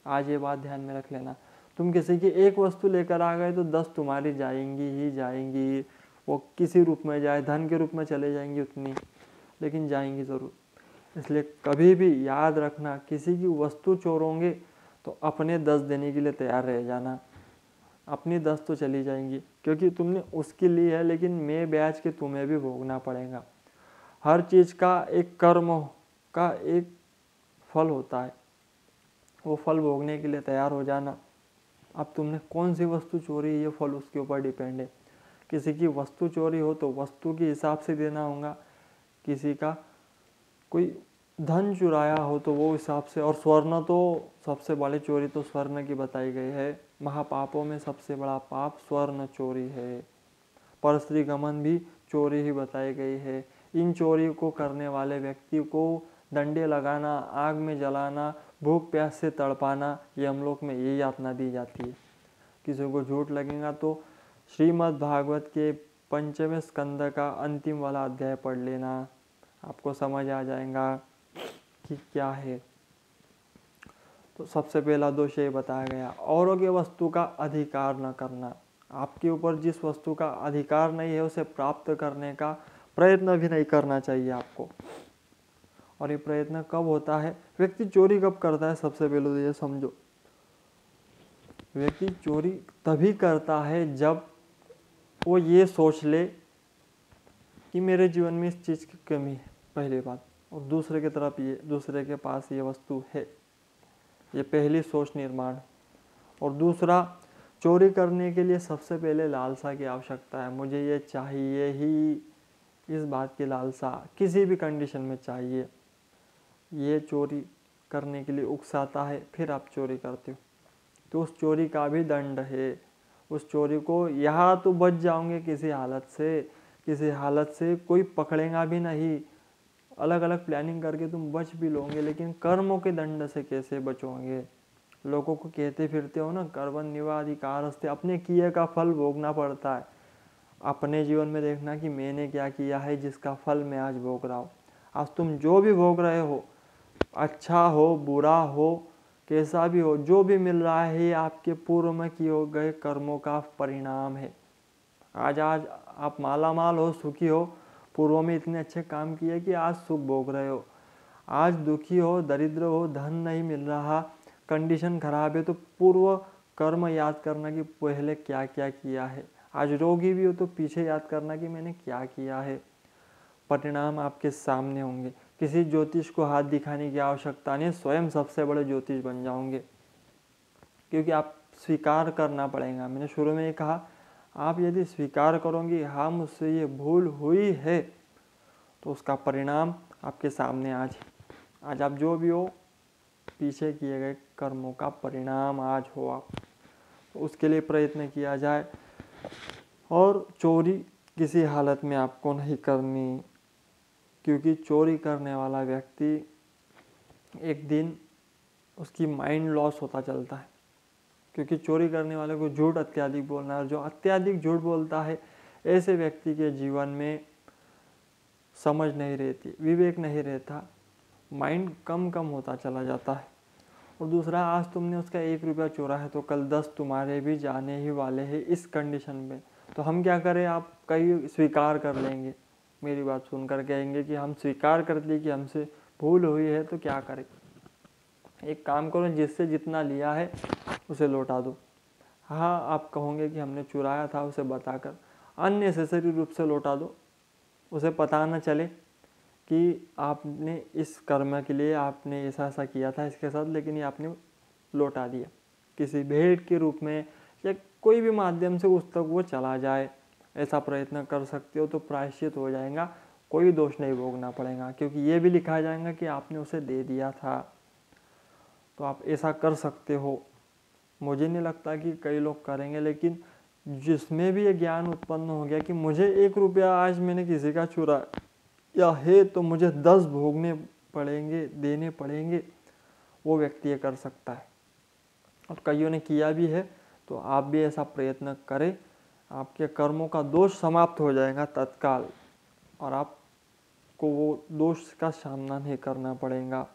आज ये बात ध्यान में रख लेना। तुम किसी की एक वस्तु लेकर आ गए तो 10 तुम्हारी जाएंगी ही जाएंगी, वो किसी रूप में जाए, धन के रूप में चले जाएंगी उतनी, लेकिन जाएंगी ज़रूर। इसलिए कभी भी याद रखना, किसी की वस्तु चोरोगे तो अपने 10 देने के लिए तैयार रह जाना। अपनी 10 तो चली जाएंगी क्योंकि तुमने उसकी ली है, लेकिन मैं ब्याज के तुम्हें भी भोगना पड़ेगा। हर चीज़ का एक कर्म का एक फल होता है, वो फल भोगने के लिए तैयार हो जाना। अब तुमने कौन सी वस्तु चोरी है ये फल उसके ऊपर डिपेंड है। किसी की वस्तु चोरी हो तो वस्तु के हिसाब से देना होगा, किसी का कोई धन चुराया हो तो वो हिसाब से। और स्वर्ण तो सबसे बड़ी चोरी तो स्वर्ण की बताई गई है। महापापों में सबसे बड़ा पाप स्वर्ण चोरी है। परस्त्री गमन भी चोरी ही बताई गई है। इन चोरी को करने वाले व्यक्ति को डंडे लगाना, आग में जलाना, भूख प्यास से तड़पाना, ये हम लोग में यही यातना दी जाती है। किसी को झूठ लगेगा तो श्रीमद् भागवत के 5वें स्कंद का अंतिम वाला अध्याय पढ़ लेना, आपको समझ आ जाएगा कि क्या है। तो सबसे पहला दोष ये बताया गया, औरों की वस्तु का अधिकार न करना। आपके ऊपर जिस वस्तु का अधिकार नहीं है उसे प्राप्त करने का प्रयत्न भी नहीं करना चाहिए आपको। और ये प्रयत्न कब होता है, व्यक्ति चोरी कब करता है, सबसे पहले तो ये समझो, व्यक्ति चोरी तभी करता है जब वो ये सोच ले कि मेरे जीवन में इस चीज़ की कमी है, पहली बात। और दूसरे की तरफ ये, दूसरे के पास ये वस्तु है, ये पहली सोच निर्माण। और दूसरा, चोरी करने के लिए सबसे पहले लालसा की आवश्यकता है। मुझे ये चाहिए ही, इस बात की लालसा किसी भी कंडीशन में चाहिए, ये चोरी करने के लिए उकसाता है, फिर आप चोरी करते हो तो उस चोरी का भी दंड है। उस चोरी को यहाँ तो बच जाओगे किसी हालत से कोई पकड़ेगा भी नहीं। अलग अलग प्लानिंग करके तुम बच भी लोगे, लेकिन कर्मों के दंड से कैसे बचोगे। लोगों को कहते फिरते हो ना, कर्मण्येवाधिकारस्ते, अपने किए का फल भोगना पड़ता है। अपने जीवन में देखना कि मैंने क्या किया है जिसका फल मैं आज भोग रहा हूँ। आज तुम जो भी भोग रहे हो, अच्छा हो बुरा हो कैसा भी हो, जो भी मिल रहा है आपके पूर्व में किए गए कर्मों का परिणाम है। आज आप माला माल हो, सुखी हो, पूर्व में इतने अच्छे काम किए कि आज सुख भोग रहे हो। आज दुखी हो, दरिद्र हो, धन नहीं मिल रहा, कंडीशन खराब है, तो पूर्व कर्म याद करना कि पहले क्या क्या किया है। आज रोगी भी हो तो पीछे याद करना कि मैंने क्या किया है। परिणाम आपके सामने होंगे। किसी ज्योतिष को हाथ दिखाने की आवश्यकता नहीं, स्वयं सबसे बड़े ज्योतिष बन जाओगे, क्योंकि आप स्वीकार करना पड़ेगा। मैंने शुरू में ये कहा, आप यदि स्वीकार करोगे हाँ मुझसे ये भूल हुई है, तो उसका परिणाम आपके सामने आज आप जो भी हो, पीछे किए गए कर्मों का परिणाम आज हो आप, तो उसके लिए प्रयत्न किया जाए। और चोरी किसी हालत में आपको नहीं करनी, क्योंकि चोरी करने वाला व्यक्ति एक दिन उसकी माइंड लॉस होता चलता है। क्योंकि चोरी करने वाले को झूठ अत्यधिक बोलना है, और जो अत्यधिक झूठ बोलता है ऐसे व्यक्ति के जीवन में समझ नहीं रहती, विवेक नहीं रहता, माइंड कम होता चला जाता है। और दूसरा, आज तुमने उसका 1 रुपया चोरा है तो कल 10 तुम्हारे भी जाने ही वाले हैं इस कंडीशन में। तो हम क्या करें, आप कहीं स्वीकार कर लेंगे, मेरी बात सुनकर कहेंगे कि हम स्वीकार कर लिए कि हमसे भूल हुई है, तो क्या करें, एक काम करो, जिससे जितना लिया है उसे लौटा दो। हाँ, आप कहोगे कि हमने चुराया था, उसे बताकर अननेसेसरी रूप से लौटा दो, उसे पता न चले कि आपने इस कर्म के लिए आपने ऐसा किया था इसके साथ, लेकिन ये आपने लौटा दिया। किसी भेंट के रूप में या कोई भी माध्यम से उस तक वो चला जाए, ऐसा प्रयत्न कर सकते हो तो प्रायश्चित हो जाएगा, कोई दोष नहीं भोगना पड़ेगा, क्योंकि ये भी लिखा जाएगा कि आपने उसे दे दिया था। तो आप ऐसा कर सकते हो। मुझे नहीं लगता कि कई लोग करेंगे, लेकिन जिसमें भी ये ज्ञान उत्पन्न हो गया कि मुझे 1 रुपया आज मैंने किसी का चुराया है तो मुझे 10 भोगने पड़ेंगे, देने पड़ेंगे, वो व्यक्ति ये कर सकता है। और कईयों ने किया भी है, तो आप भी ऐसा प्रयत्न करें, आपके कर्मों का दोष समाप्त हो जाएगा तत्काल, और आप को वो दोष का सामना नहीं करना पड़ेगा।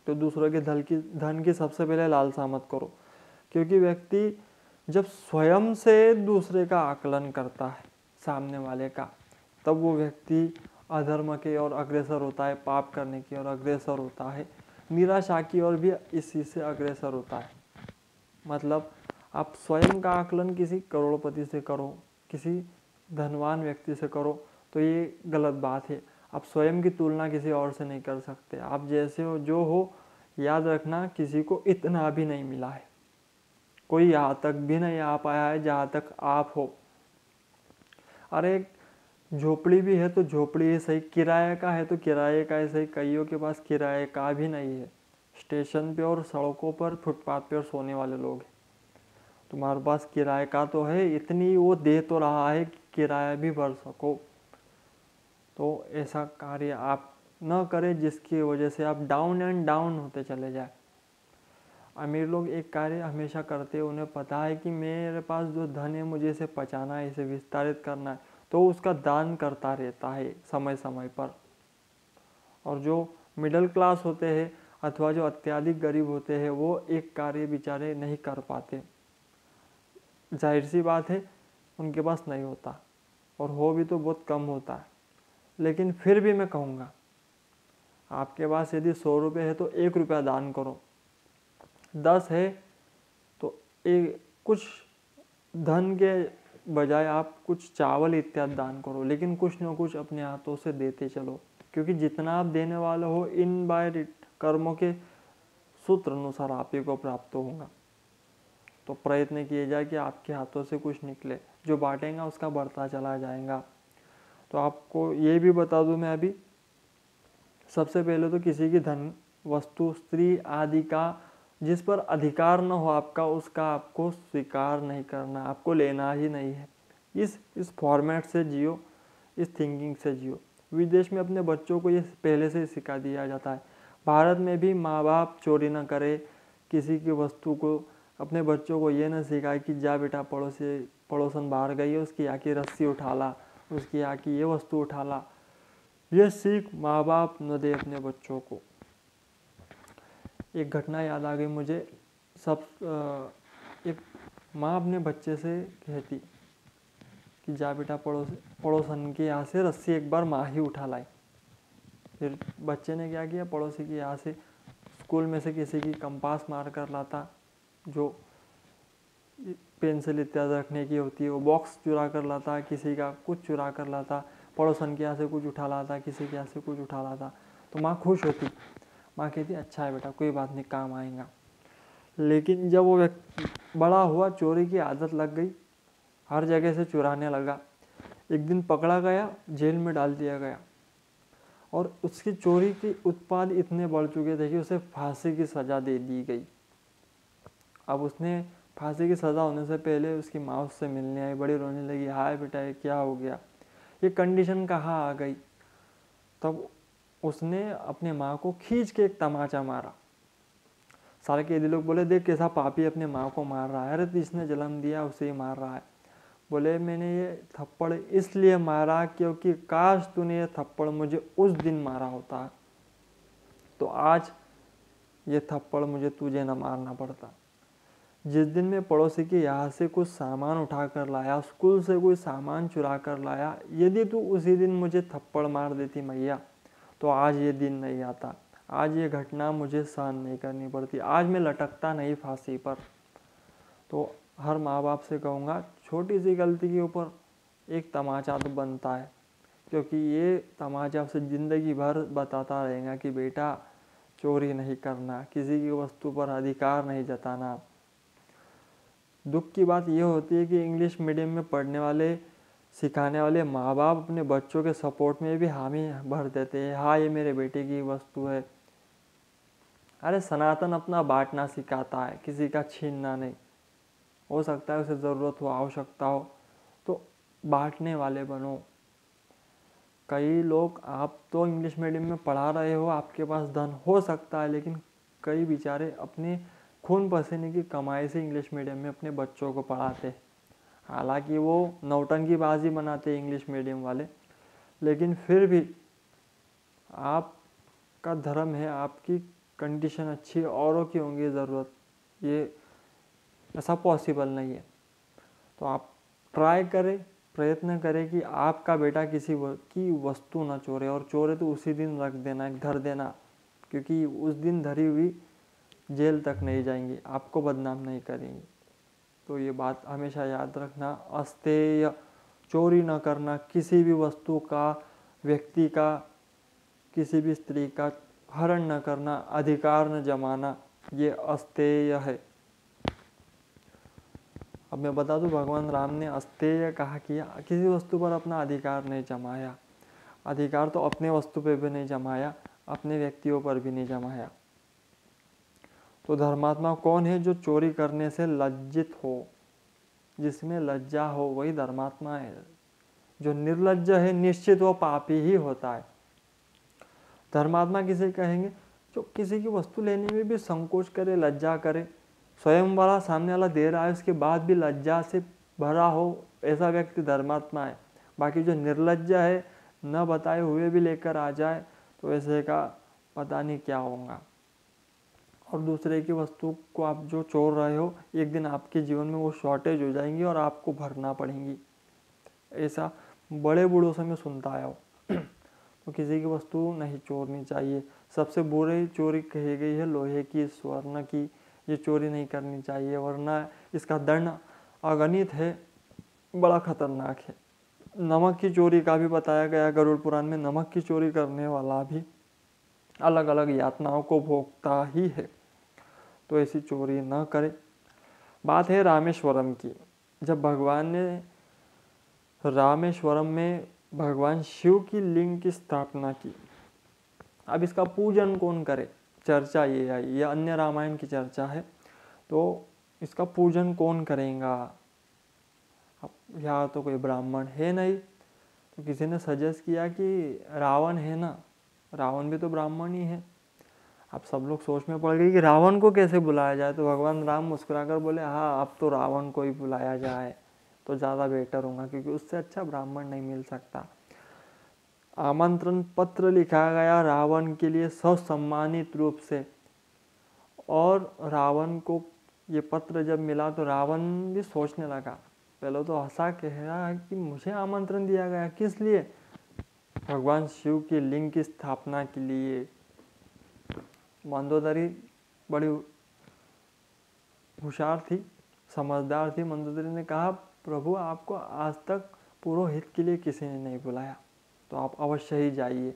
तो दूसरों के धन की सबसे पहले लालसा मत करो, क्योंकि व्यक्ति जब स्वयं से दूसरे का आकलन करता है सामने वाले का, तब वो व्यक्ति अधर्म की ओर अग्रसर होता है, पाप करने की ओर अग्रसर होता है, निराशा की ओर भी इसी से अग्रसर होता है। मतलब आप स्वयं का आकलन किसी करोड़पति से करो, किसी धनवान व्यक्ति से करो, तो ये गलत बात है। आप स्वयं की तुलना किसी और से नहीं कर सकते। आप जैसे हो, जो हो, याद रखना किसी को इतना भी नहीं मिला है, कोई यहाँ तक भी नहीं आ पाया है जहाँ तक आप हो। अरे झोपड़ी भी है तो झोपड़ी ही सही, किराए का है तो किराए का ही सही, कईयों के पास किराए का भी नहीं है। स्टेशन पे और सड़कों पर, फुटपाथ पे और सोने वाले लोग हैं। तुम्हारे पास किराए का तो है, इतनी वो दे तो रहा है कि किराया भी भर सको। तो ऐसा कार्य आप न करें जिसकी वजह से आप डाउन एंड डाउन होते चले जाए। अमीर लोग एक कार्य हमेशा करते हैं, उन्हें पता है कि मेरे पास जो धन है मुझे इसे पचाना है, इसे विस्तारित करना है, तो उसका दान करता रहता है समय समय पर। और जो मिडिल क्लास होते हैं अथवा जो अत्यधिक गरीब होते हैं, वो एक कार्य बेचारे नहीं कर पाते। जाहिर सी बात है, उनके पास नहीं होता, और हो भी तो बहुत कम होता है। लेकिन फिर भी मैं कहूँगा, आपके पास यदि 100 रुपये है तो 1 रुपया दान करो, 10 है तो कुछ धन के बजाय आप कुछ चावल इत्यादि दान करो, लेकिन कुछ न कुछ अपने हाथों से देते चलो, क्योंकि जितना आप देने वाले हो इन बाय कर्मों के सूत्र अनुसार आप ही को प्राप्त होगा। तो प्रयत्न किए जाए कि आपके हाथों से कुछ निकले, जो बांटेगा उसका बढ़ता चला जाएगा। तो आपको ये भी बता दूं मैं अभी, सबसे पहले तो किसी की धन, वस्तु, स्त्री आदि का जिस पर अधिकार न हो आपका, उसका आपको स्वीकार नहीं करना, आपको लेना ही नहीं है। इस फॉर्मेट से जियो, इस थिंकिंग से जियो। विदेश में अपने बच्चों को ये पहले से सिखा दिया जाता है। भारत में भी माँ बाप चोरी न करे, किसी की वस्तु को, अपने बच्चों को ये न सिखाए कि जा बेटा पड़ोसन बाहर गई है, उसकी यहाँ की रस्सी उठा ला, उसकी यहाँ की ये वस्तु उठा ला। ये सीख माँ बाप न दे अपने बच्चों को। एक घटना याद आ गई मुझे। एक माँ अपने बच्चे से कहती कि जा बेटा पड़ोसन के यहाँ से रस्सी एक बार माँ ही उठा लाई। फिर बच्चे ने क्या किया, पड़ोसी के यहाँ से स्कूल में से किसी की कंपास मार कर लाता, जो पेंसिल इत्यादि रखने की होती है, वो बॉक्स चुरा कर लाता, किसी का कुछ चुरा कर लाता, पड़ोसन के यहाँ से कुछ उठा लाता, किसी के यहाँ से कुछ उठा लाता। तो माँ खुश होती, माँ कहती अच्छा है बेटा, कोई बात नहीं, काम आएगा। लेकिन जब वो बड़ा हुआ, चोरी की आदत लग गई, हर जगह से चुराने लगा। एक दिन पकड़ा गया, जेल में डाल दिया गया, और उसकी चोरी के उत्पाद इतने बढ़ चुके थे कि उसे फांसी की सज़ा दे दी गई। अब उसने फांसी की सज़ा होने से पहले उसकी माँ उससे मिलने आई, बड़ी रोने लगी, हाय बेटा ये क्या हो गया, ये कंडीशन कहाँ आ गई। तब उसने अपने माँ को खींच के एक तमाचा मारा। सारे कैदी लोग बोले देख कैसा पापी अपने माँ को मार रहा है, अरे जिसने जन्म दिया उसे ही मार रहा है। बोले मैंने ये थप्पड़ इसलिए मारा क्योंकि काश तूने ये थप्पड़ मुझे उस दिन मारा होता, तो आज ये थप्पड़ मुझे तुझे न मारना पड़ता। जिस दिन मैं पड़ोसी के यहाँ से कुछ सामान उठा कर लाया, स्कूल से कोई सामान चुरा कर लाया, यदि तू उसी दिन मुझे थप्पड़ मार देती मैया, तो आज ये दिन नहीं आता, आज ये घटना मुझे सहन नहीं करनी पड़ती, आज मैं लटकता नहीं फांसी पर। तो हर माँ बाप से कहूँगा, छोटी सी गलती के ऊपर एक तमाचा तो बनता है, क्योंकि ये तमाचा उसे ज़िंदगी भर बताता रहेगा कि बेटा चोरी नहीं करना, किसी की वस्तु पर अधिकार नहीं जताना। दुख की बात यह होती है कि इंग्लिश मीडियम में पढ़ने वाले, सिखाने वाले माँ बाप अपने बच्चों के सपोर्ट में भी हामी भर देते हैं, हाँ ये मेरे बेटे की वस्तु है। अरे सनातन अपना बांटना सिखाता है, किसी का छीनना नहीं। हो सकता है उसे ज़रूरत हो, आवश्यकता हो, तो बांटने वाले बनो। कई लोग, आप तो इंग्लिश मीडियम में पढ़ा रहे हो, आपके पास धन हो सकता है, लेकिन कई बेचारे अपने खून पसीने की कमाई से इंग्लिश मीडियम में अपने बच्चों को पढ़ाते हैं। हालांकि वो नौटंकीबाजी बनाते हैं इंग्लिश मीडियम वाले, लेकिन फिर भी आपका धर्म है, आपकी कंडीशन अच्छी है, औरों की होंगी ज़रूरत, ये ऐसा पॉसिबल नहीं है। तो आप ट्राई करें, प्रयत्न करें कि आपका बेटा किसी की वस्तु ना चोरे, और चोरे तो उसी दिन रख देना, धर देना, क्योंकि उस दिन धरी हुई जेल तक नहीं जाएंगी, आपको बदनाम नहीं करेंगी। तो ये बात हमेशा याद रखना, अस्तेय, चोरी न करना, किसी भी वस्तु का, व्यक्ति का, किसी भी स्त्री का हरण न करना, अधिकार न जमाना, ये अस्तेय है। अब मैं बता दूं, भगवान राम ने अस्तेय कहा किया, किसी वस्तु पर अपना अधिकार नहीं जमाया। अधिकार तो अपने वस्तु पर भी नहीं जमाया, अपने व्यक्तियों पर भी नहीं जमाया। तो धर्मात्मा कौन है? जो चोरी करने से लज्जित हो, जिसमें लज्जा हो, वही धर्मात्मा है। जो निर्लज्ज है निश्चित वो पापी ही होता है। धर्मात्मा किसे कहेंगे? जो किसी की वस्तु लेने में भी संकोच करे, लज्जा करे, स्वयं वाला सामने वाला दे रहा है उसके बाद भी लज्जा से भरा हो, ऐसा व्यक्ति धर्मात्मा है। बाकी जो निर्लज्ज है, न बताए हुए भी लेकर आ जाए, तो ऐसे का पता नहीं क्या होगा। और दूसरे की वस्तु को आप जो चोर रहे हो, एक दिन आपके जीवन में वो शॉर्टेज हो जाएंगी और आपको भरना पड़ेंगी। ऐसा बड़े बूढ़ों से मैं सुनता आया हूँ। तो किसी की वस्तु नहीं चोरनी चाहिए। सबसे बुरी चोरी कही गई है लोहे की, स्वर्ण की, ये चोरी नहीं करनी चाहिए, वरना इसका दंड अगणित है, बड़ा खतरनाक है। नमक की चोरी का भी बताया गया गरुड़ पुराण में, नमक की चोरी करने वाला भी अलग अलग यातनाओं को भोगता ही है। तो ऐसी चोरी न करे। बात है रामेश्वरम की। जब भगवान ने रामेश्वरम में भगवान शिव की लिंग की स्थापना की, अब इसका पूजन कौन करे, चर्चा ये आई, ये अन्य रामायण की चर्चा है। तो इसका पूजन कौन करेगा? अब यहाँ तो कोई ब्राह्मण है नहीं, तो किसी ने सजेस्ट किया कि रावण है ना, रावण भी तो ब्राह्मण ही है। अब सब लोग सोच में पड़ गए कि रावण को कैसे बुलाया जाए। तो भगवान राम मुस्कुराकर बोले, हाँ अब तो रावण को ही बुलाया जाए तो ज़्यादा बेटर होगा, क्योंकि उससे अच्छा ब्राह्मण नहीं मिल सकता। आमंत्रण पत्र लिखा गया रावण के लिए ससम्मानित रूप से, और रावण को ये पत्र जब मिला तो रावण भी सोचने लगा। पहले तो हंसा, कह रहा कि मुझे आमंत्रण दिया गया, किस लिए? भगवान शिव की लिंग की स्थापना के लिए। मंदोदरी बड़ी होशियार थी, समझदार थी। मंदोदरी ने कहा, प्रभु आपको आज तक पुरोहित के लिए किसी ने नहीं बुलाया, तो आप अवश्य ही जाइए।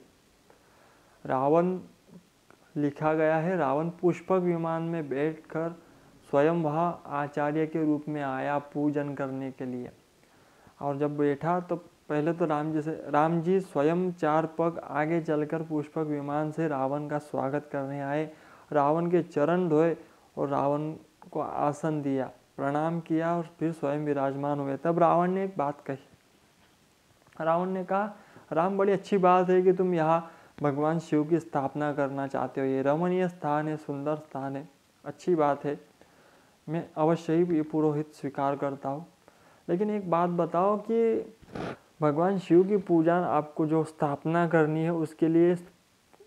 रावण लिखा गया है, रावण पुष्पक विमान में बैठकर स्वयं वहाँ आचार्य के रूप में आया पूजन करने के लिए। और जब बैठा तो पहले तो राम जी स्वयं 4 पग आगे चलकर पुष्पक विमान से रावण का स्वागत करने आए, रावण के चरण धोए और रावण को आसन दिया, प्रणाम किया और फिर स्वयं विराजमान हुए। तब रावण ने एक बात कही। रावण ने कहा, राम बड़ी अच्छी बात है कि तुम यहाँ भगवान शिव की स्थापना करना चाहते हो, ये रमणीय स्थान है, सुंदर स्थान है, अच्छी बात है, मैं अवश्य ही ये पुरोहित स्वीकार करता हूँ। लेकिन एक बात बताओ कि भगवान शिव की पूजा आपको जो स्थापना करनी है, उसके लिए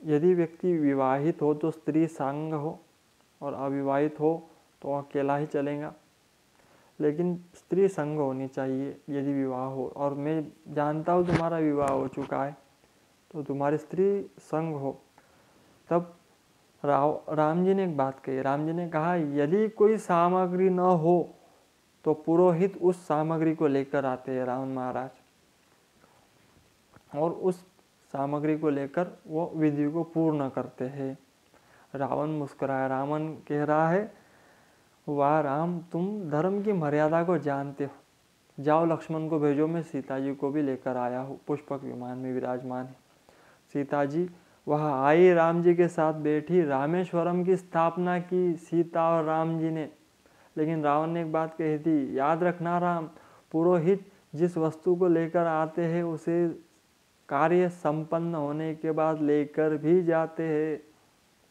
यदि व्यक्ति विवाहित हो तो स्त्री संग हो, और अविवाहित हो तो अकेला ही चलेगा। लेकिन स्त्री संग होनी चाहिए यदि विवाह हो। और मैं जानता हूँ तुम्हारा विवाह हो चुका है, तो तुम्हारी स्त्री संग हो। तब राम जी ने एक बात कही। राम जी ने कहा, यदि कोई सामग्री न हो तो पुरोहित उस सामग्री को लेकर आते हैं रावण महाराज, और उस सामग्री को लेकर वो विधि को पूर्ण करते हैं। रावण मुस्कुराया। रावण कह रहा है, वाह राम, तुम धर्म की मर्यादा को जानते हो, जाओ लक्ष्मण को भेजो, मैं सीता जी को भी लेकर आया हूँ, पुष्पक विमान में विराजमान है। सीता जी वह आई, राम जी के साथ बैठी, रामेश्वरम की स्थापना की सीता और राम जी ने। लेकिन रावण ने एक बात कही थी, याद रखना राम, पुरोहित जिस वस्तु को लेकर आते हैं उसे कार्य संपन्न होने के बाद लेकर भी जाते हैं,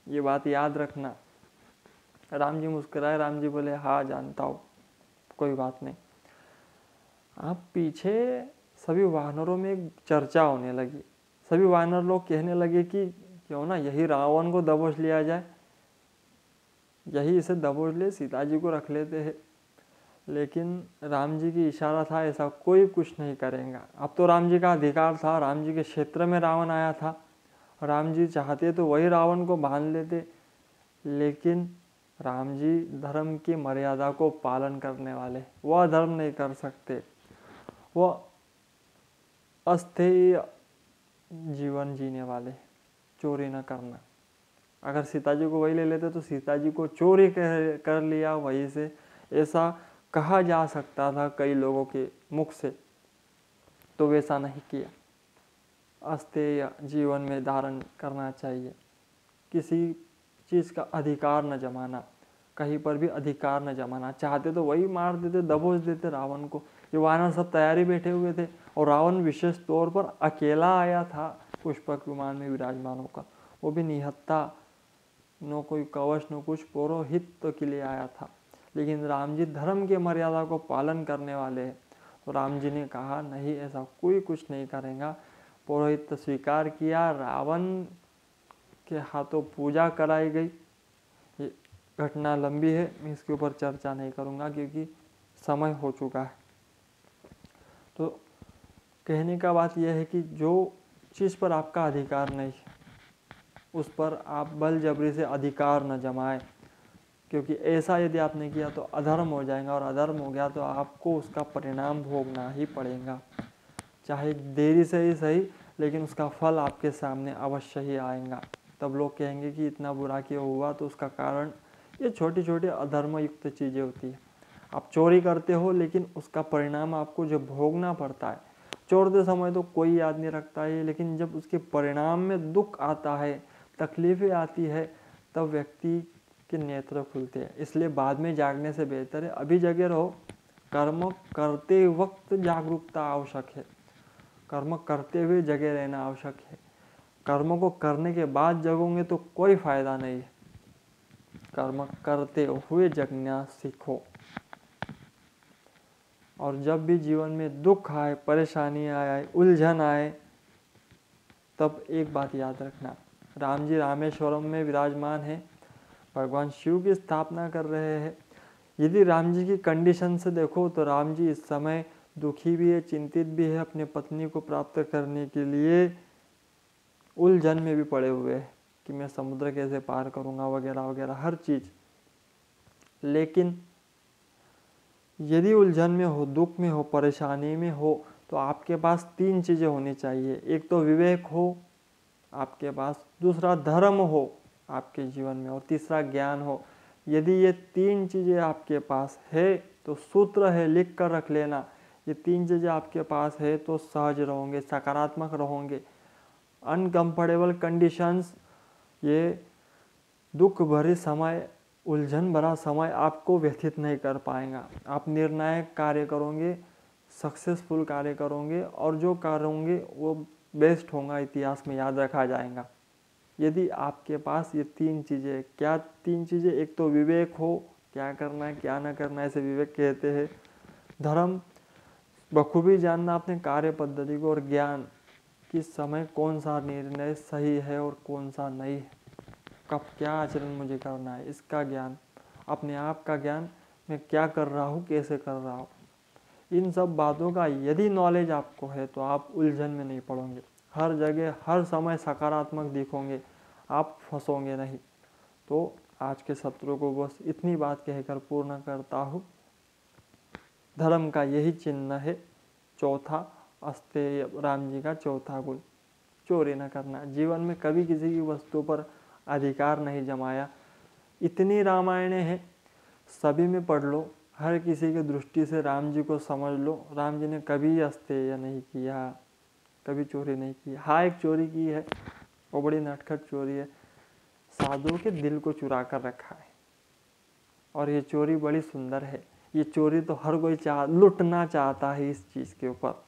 ये बात याद रखना। राम जी मुस्कुराए। राम जी बोले, हाँ जानता हूँ, कोई बात नहीं। आप पीछे सभी वानरों में एक चर्चा होने लगी। सभी वानर लोग कहने लगे कि क्यों ना यही रावण को दबोच लिया जाए, यही इसे दबोच ले, सीता जी को रख लेते हैं। लेकिन राम जी की इशारा था ऐसा कोई कुछ नहीं करेगा। अब तो राम जी का अधिकार था, राम जी के क्षेत्र में रावण आया था, राम जी चाहते तो वही रावण को बांध लेते, लेकिन राम जी धर्म की मर्यादा को पालन करने वाले, वह अधर्म नहीं कर सकते, वह अस्थेय जीवन जीने वाले, चोरी न करना। अगर सीता जी को वही ले लेते तो सीता जी को चोरी कर लिया वहीं से, ऐसा कहा जा सकता था कई लोगों के मुख से, तो वैसा नहीं किया। अस्थेय जीवन में धारण करना चाहिए, किसी चीज़ का अधिकार न जमाना, कहीं पर भी अधिकार न जमाना। चाहते तो वही मार देते, दबोच देते रावण को। ये वानर सब तैयारी बैठे हुए थे और रावण विशेष तौर पर अकेला आया था पुष्पक विमान में विराजमान होकर, वो भी निहत्था, न कोई कवच न कुछ, पौरोहित्य के लिए आया था। लेकिन राम जी धर्म की मर्यादा को पालन करने वाले हैं, तो राम जी ने कहा नहीं, ऐसा कोई कुछ नहीं करेगा। पौरोहित्य स्वीकार किया, रावण के हाथों पूजा कराई गई। ये घटना लंबी है, मैं इसके ऊपर चर्चा नहीं करूँगा क्योंकि समय हो चुका है। तो कहने का बात यह है कि जो चीज़ पर आपका अधिकार नहीं है उस पर आप बल जबरी से अधिकार न जमाएं, क्योंकि ऐसा यदि आपने किया तो अधर्म हो जाएगा, और अधर्म हो गया तो आपको उसका परिणाम भोगना ही पड़ेगा। चाहे देरी से ही सही, लेकिन उसका फल आपके सामने अवश्य ही आएगा। तब लोग कहेंगे कि इतना बुरा क्यों हुआ, तो उसका कारण ये छोटी छोटी अधर्म युक्त चीज़ें होती है। आप चोरी करते हो लेकिन उसका परिणाम आपको जो भोगना पड़ता है, चोरते समय तो कोई याद नहीं रखता है, लेकिन जब उसके परिणाम में दुख आता है, तकलीफ़ें आती है, तब व्यक्ति के नेत्र खुलते हैं। इसलिए बाद में जागने से बेहतर है अभी जगे रहो। कर्म करते वक्त जागरूकता आवश्यक है, कर्म करते हुए जगे रहना आवश्यक है। कर्म को करने के बाद जगोगे तो कोई फायदा नहीं है। कर्म करते हुए जगना सीखो। और जब भी जीवन में दुख आए, परेशानी आए, उलझन आए, तब एक बात याद रखना, राम जी रामेश्वरम में विराजमान है, भगवान शिव की स्थापना कर रहे हैं। यदि राम जी की कंडीशन से देखो तो राम जी इस समय दुखी भी है, चिंतित भी है, अपने पत्नी को प्राप्त करने के लिए उलझन में भी पड़े हुए हैं कि मैं समुद्र कैसे पार करूंगा वगैरह वगैरह हर चीज़। लेकिन यदि उलझन में हो, दुख में हो, परेशानी में हो, तो आपके पास 3 चीज़ें होनी चाहिए। एक तो विवेक हो आपके पास, दूसरा धर्म हो आपके जीवन में, और तीसरा ज्ञान हो। यदि ये 3 चीज़ें आपके पास है तो सूत्र है, लिख कर रख लेना। ये 3 चीज़ें आपके पास है तो सहज रहोगे, सकारात्मक रहोगे। अनकंफर्टेबल कंडीशंस, ये दुख भरे समय, उलझन भरा समय आपको व्यथित नहीं कर पाएगा। आप निर्णायक कार्य करोगे, सक्सेसफुल कार्य करोगे, और जो करोगे वो बेस्ट होगा, इतिहास में याद रखा जाएगा। यदि आपके पास ये 3 चीज़ें, क्या 3 चीज़ें, एक तो विवेक हो, क्या करना है क्या ना करना है, इसे विवेक कहते हैं। धर्म, बखूबी जानना अपने कार्य पद्धति को, और ज्ञान, किस समय कौन सा निर्णय सही है और कौन सा नहीं है, कब क्या आचरण मुझे करना है, इसका ज्ञान, अपने आप का ज्ञान, मैं क्या कर रहा हूँ, कैसे कर रहा हूँ। इन सब बातों का यदि नॉलेज आपको है तो आप उलझन में नहीं पड़ोगे, हर जगह हर समय सकारात्मक दिखोगे, आप फंसोगे नहीं। तो आज के सत्र को बस इतनी बात कहकर पूर्ण करता हूँ। धर्म का यही चिन्ह है, चौथा अस्तेय, राम जी का चौथा गुण, चोरी न करना। जीवन में कभी किसी की वस्तु पर अधिकार नहीं जमाया। इतनी रामायणें हैं, सभी में पढ़ लो, हर किसी की दृष्टि से राम जी को समझ लो। राम जी ने कभी अस्तेय नहीं किया, कभी चोरी नहीं की। हाँ, एक चोरी की है, वो बड़ी नटखट चोरी है, साधुओं के दिल को चुरा कर रखा है, और ये चोरी बड़ी सुंदर है। ये चोरी तो हर कोई लुटना चाहता है इस चीज़ के ऊपर।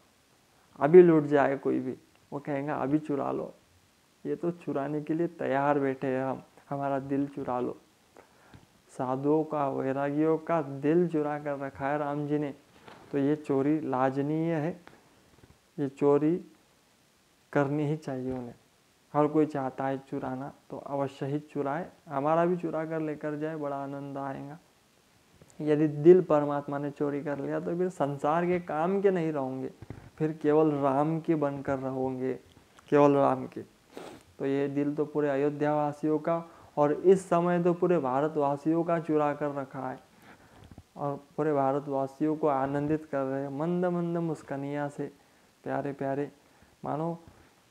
अभी लुट जाए कोई भी, वो कहेगा अभी चुरा लो। ये तो चुराने के लिए तैयार बैठे हैं हम, हमारा दिल चुरा लो। साधुओं का, वैरागियों का दिल चुरा कर रखा है राम जी ने। तो ये चोरी लाजनीय है, ये चोरी करनी ही चाहिए उन्हें। हर कोई चाहता है चुराना, तो अवश्य ही चुराए, हमारा भी चुरा कर लेकर जाए, बड़ा आनंद आएगा। यदि दिल परमात्मा ने चोरी कर लिया तो फिर संसार के काम के नहीं रहोगे, फिर केवल राम के बनकर रहोगे, केवल राम के। तो ये दिल तो पूरे अयोध्या वासियों का और इस समय तो पूरे भारतवासियों का चुरा कर रखा है और पूरे भारतवासियों को आनंदित कर रहे हैं मंद मंद मुस्कानिया से, प्यारे प्यारे। मानो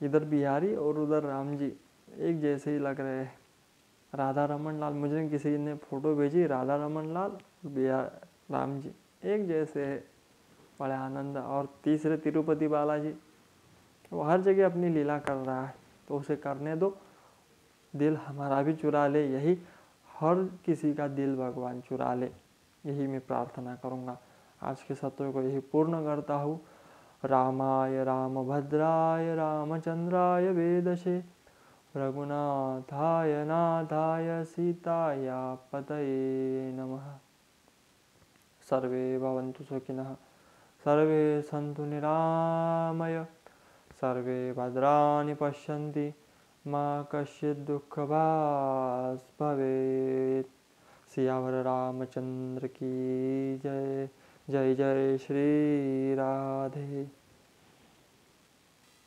इधर बिहारी और उधर राम जी एक जैसे ही लग रहे हैं। राधा रमन लाल, मुझे किसी ने फोटो भेजी, राधा रमन लाल राम जी एक जैसे है, बड़े आनंद। और तीसरे तिरुपति बालाजी, वो हर जगह अपनी लीला कर रहा है, तो उसे करने दो, दिल हमारा भी चुरा ले, यही हर किसी का दिल भगवान चुरा ले, यही मैं प्रार्थना करूँगा। आज के सत्र को यही पूर्ण करता हूँ। रामाय रामभद्राय रामचंद्राय वेदसे रघुनाथाय नाथाय सीताया पतये नमः। सर्वे भवन्तु सुखिनः, सर्वे सन्तु निरामय, सर्वे भद्राणि पश्यन्ति, मा कश्चित् दुःखभाग् भवेत्। सियावर रामचंद्र की जय। जय जय श्री राधे।